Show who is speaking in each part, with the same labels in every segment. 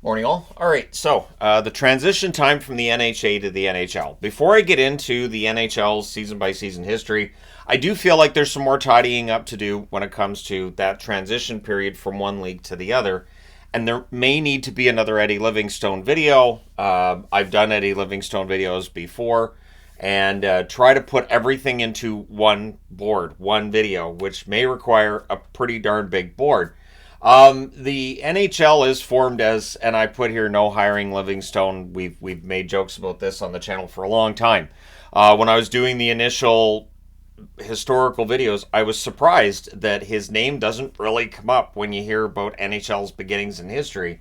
Speaker 1: Morning, all. All right, so the transition time from the NHA to the NHL. Before I get into the NHL's season-by-season history, I do feel like there's some more tidying up to do when it comes to that transition period from one league to the other. And there may need to be another Eddie Livingstone video. I've done Eddie Livingstone videos before, and try to put everything into one board, one video, which may require a pretty darn big board. The NHL is formed as, and I put here, no hiring Livingstone. We've made jokes about this on the channel for a long time. When I was doing the initial historical videos, I was surprised that his name doesn't really come up when you hear about NHL's beginnings and history.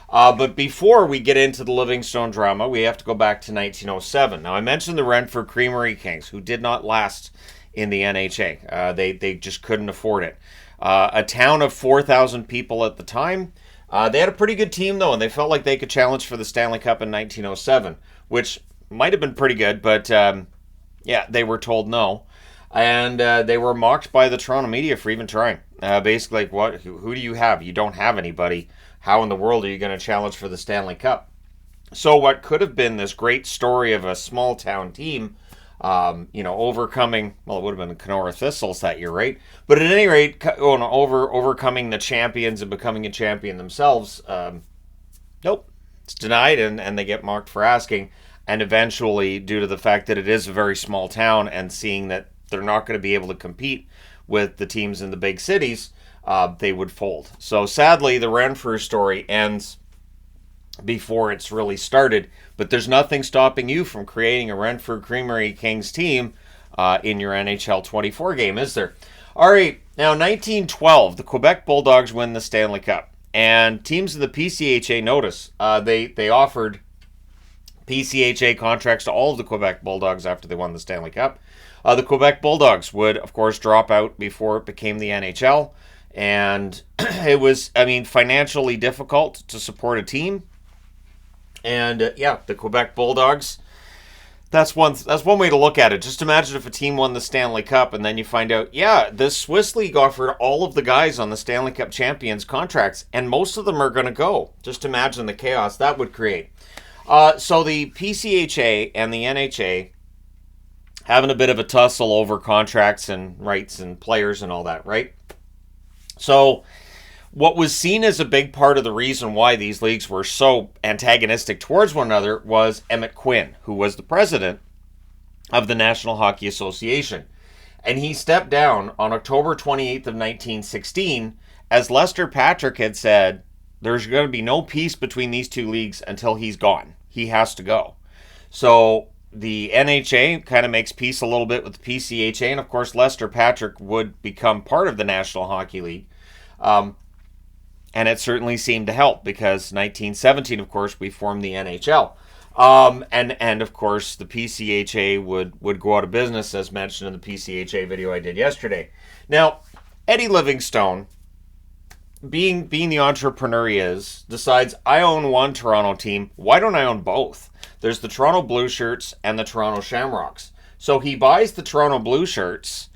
Speaker 1: But before we get into the Livingstone drama, we have to go back to 1907. Now, I mentioned the Renfrew Creamery Kings, who did not last in the NHA. They just couldn't afford it. A town of 4,000 people at the time. They had a pretty good team, though, and they felt like they could challenge for the Stanley Cup in 1907, which might have been pretty good, but yeah, they were told no. And they were mocked by the Toronto media for even trying. Basically, like, who do you have? You don't have anybody. How in the world are you going to challenge for the Stanley Cup? So what could have been this great story of a small town team, overcoming, well, it would have been the Kenora Thistles that year, right? But at any rate, overcoming the champions and becoming a champion themselves, nope, it's denied, and they get mocked for asking. And eventually, due to the fact that it is a very small town and seeing that they're not going to be able to compete with the teams in the big cities, they would fold. So sadly, the Renfrew story ends before it's really started, but there's nothing stopping you from creating a Renfrew Creamery Kings team in your NHL 24 game, is there? All right, now 1912, the Quebec Bulldogs win the Stanley Cup, and teams in the PCHA notice. They offered PCHA contracts to all of the Quebec Bulldogs after they won the Stanley Cup. The Quebec Bulldogs would, of course, drop out before it became the NHL, and it was, financially difficult to support a team. And the Quebec Bulldogs, that's one way to look at it. Just imagine if a team won the Stanley Cup and then you find out, the Swiss League offered all of the guys on the Stanley Cup champions contracts, and most of them are going to go. Just imagine the chaos that would create. So the PCHA and the NHA having a bit of a tussle over contracts and rights and players and all that, right? So what was seen as a big part of the reason why these leagues were so antagonistic towards one another was Emmett Quinn, who was the president of the National Hockey Association. And he stepped down on October 28th of 1916, as Lester Patrick had said, there's going to be no peace between these two leagues until he's gone. He has to go. So the NHA kind of makes peace a little bit with the PCHA, and of course Lester Patrick would become part of the National Hockey League. And it certainly seemed to help, because 1917, of course, we formed the NHL. And of course, the PCHA would go out of business, as mentioned in the PCHA video I did yesterday. Now, Eddie Livingstone, being the entrepreneur he is, decides, I own one Toronto team. Why don't I own both? There's the Toronto Blue Shirts and the Toronto Shamrocks. So he buys the Toronto Blue Shirts,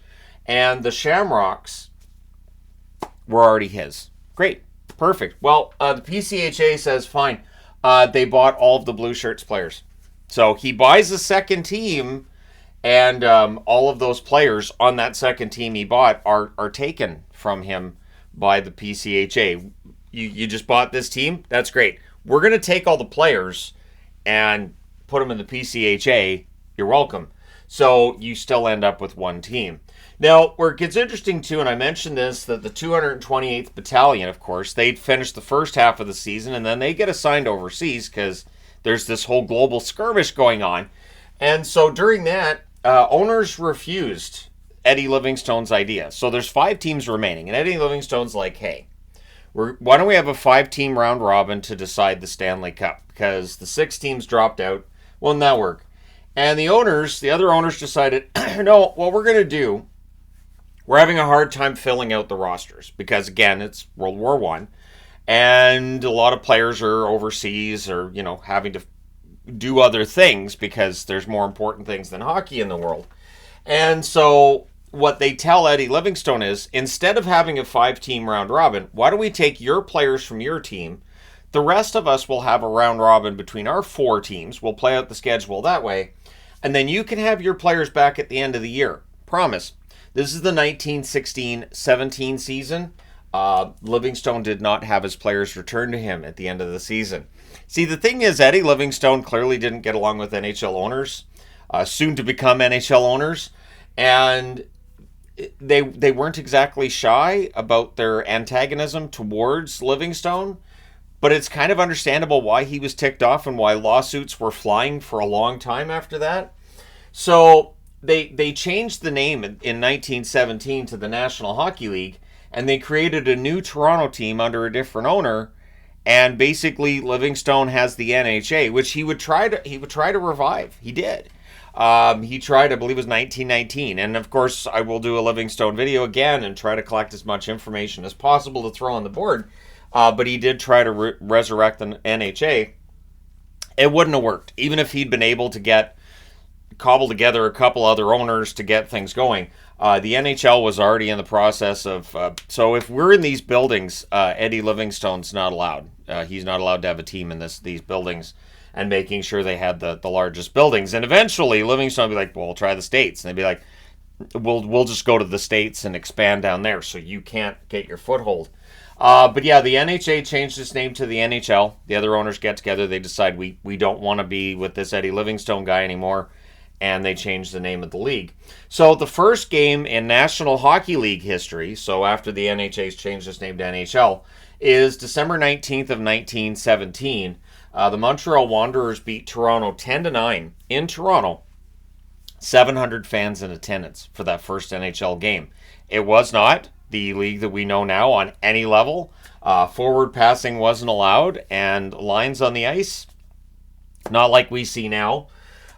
Speaker 1: and the Shamrocks were already his. Great. Perfect. Well, the PCHA says, fine. They bought all of the Blue Shirts players. So he buys a second team, and all of those players on that second team he bought are taken from him by the PCHA. You just bought this team? That's great. We're going to take all the players and put them in the PCHA. You're welcome. So you still end up with one team. Now, where it gets interesting, too, and I mentioned this, that the 228th Battalion, of course, they'd finished the first half of the season, and then they get assigned overseas because there's this whole global skirmish going on. And so during that, owners refused Eddie Livingstone's idea. So there's 5 teams remaining, and Eddie Livingstone's like, hey, why don't we have a 5-team round robin to decide the Stanley Cup? Because the 6 teams dropped out. Wouldn't that work? And the other owners decided, no, what we're going to do, we're having a hard time filling out the rosters because, again, it's World War I, and a lot of players are overseas or, having to do other things because there's more important things than hockey in the world. And so what they tell Eddie Livingstone is, instead of having a 5-team round robin, why don't we take your players from your team The rest of us will have a round robin between our 4 teams. We'll play out the schedule that way. And then you can have your players back at the end of the year. Promise. This is the 1916-17 season. Livingstone did not have his players return to him at the end of the season. See, the thing is, Eddie Livingstone clearly didn't get along with NHL owners, soon to become NHL owners, and they weren't exactly shy about their antagonism towards Livingstone, but it's kind of understandable why he was ticked off and why lawsuits were flying for a long time after that. So they changed the name in 1917 to the National Hockey League, and they created a new Toronto team under a different owner. And basically, Livingstone has the NHA, which he would try to revive. He did. He tried, I believe it was 1919. And of course, I will do a Livingstone video again and try to collect as much information as possible to throw on the board. But he did try to resurrect the NHA. It wouldn't have worked, even if he'd been able to cobble together a couple other owners to get things going. The NHL was already in the process of... so if we're in these buildings, Eddie Livingstone's not allowed. He's not allowed to have a team in these buildings, and making sure they had the largest buildings. And eventually, Livingstone would be like, well, we'll try the States. And they'd be like, we'll just go to the States and expand down there, so you can't get your foothold. But yeah, the NHA changed its name to the NHL. The other owners get together. They decide we don't want to be with this Eddie Livingstone guy anymore. And they changed the name of the league. So the first game in National Hockey League history, so after the NHA's changed its name to NHL, is December 19th of 1917. The Montreal Wanderers beat Toronto 10-9 in Toronto. 700 fans in attendance for that first NHL game. It was not the league that we know now on any level. Forward passing wasn't allowed, and lines on the ice, not like we see now.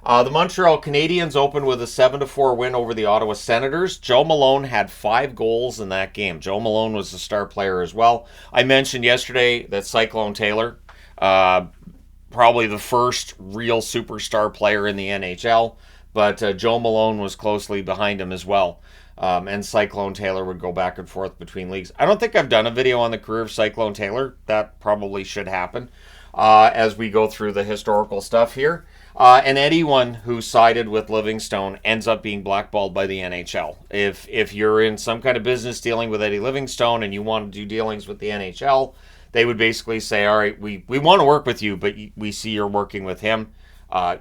Speaker 1: The Montreal Canadiens opened with a 7-4 win over the Ottawa Senators. Joe Malone had 5 goals in that game. Joe Malone was the star player as well. I mentioned yesterday that Cyclone Taylor, probably the first real superstar player in the NHL, but Joe Malone was closely behind him as well. And Cyclone Taylor would go back and forth between leagues. I don't think I've done a video on the career of Cyclone Taylor. That probably should happen as we go through the historical stuff here. And anyone who sided with Livingstone ends up being blackballed by the NHL. If you're in some kind of business dealing with Eddie Livingstone and you want to do dealings with the NHL, they would basically say, all right, we want to work with you, but we see you're working with him.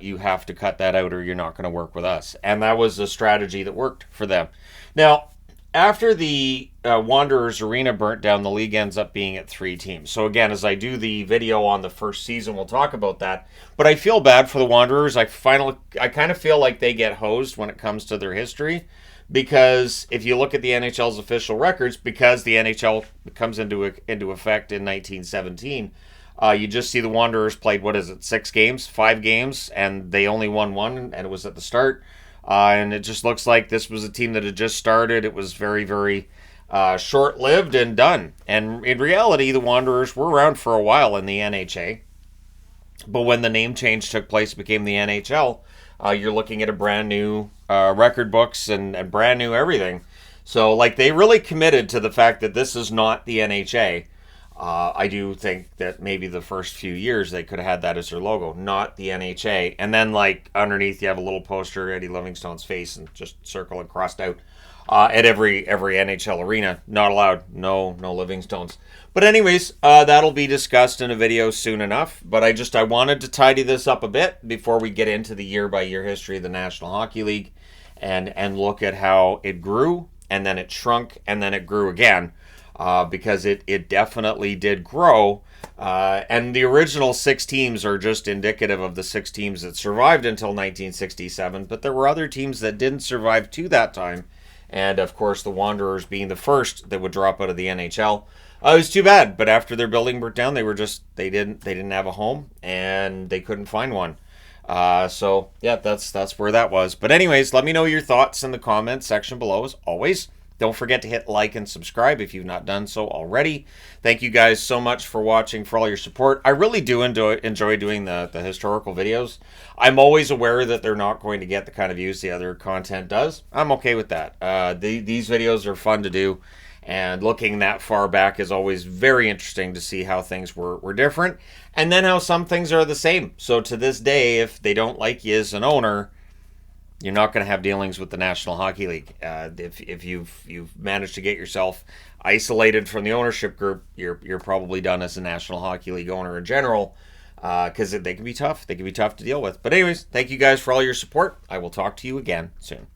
Speaker 1: You have to cut that out or you're not going to work with us. And that was a strategy that worked for them. Now, after the Wanderers Arena burnt down, the league ends up being at 3 teams. So again, as I do the video on the first season, we'll talk about that. But I feel bad for the Wanderers. I kind of feel like they get hosed when it comes to their history. Because if you look at the NHL's official records, because the NHL comes into effect in 1917, you just see the Wanderers played, 6 games, 5 games, and they only won 1, and it was at the start. And it just looks like this was a team that had just started. It was very, very short-lived and done. And in reality, the Wanderers were around for a while in the NHA. But when the name change took place, it became the NHL. You're looking at a brand new record books and brand new everything. So, they really committed to the fact that this is not the NHA. I do think that maybe the first few years they could have had that as their logo, not the NHA. And then, underneath, you have a little poster, Eddie Livingstone's face, and just circle and crossed out at every NHL arena. Not allowed. No Livingstones. But anyways, that'll be discussed in a video soon enough. But I wanted to tidy this up a bit before we get into the year-by-year history of the National Hockey League and look at how it grew, and then it shrunk, and then it grew again. Because it definitely did grow. And the original 6 teams are just indicative of the 6 teams that survived until 1967. But there were other teams that didn't survive to that time. And, of course, the Wanderers being the first that would drop out of the NHL. It was too bad. But after their building burnt down, they didn't have a home. And they couldn't find one. So, yeah, that's where that was. But anyways, let me know your thoughts in the comments section below, as always. Don't forget to hit like and subscribe if you've not done so already. Thank you guys so much for watching, for all your support. I really do enjoy doing the historical videos. I'm always aware that they're not going to get the kind of views the other content does. I'm okay with that. These videos are fun to do, And looking that far back is always very interesting to see how things were different, and then how some things are the same. So to this day, if they don't like you as an owner, you're not going to have dealings with the National Hockey League. If you've managed to get yourself isolated from the ownership group, you're probably done as a National Hockey League owner in general, because they can be tough. They can be tough to deal with. But anyways, thank you guys for all your support. I will talk to you again soon.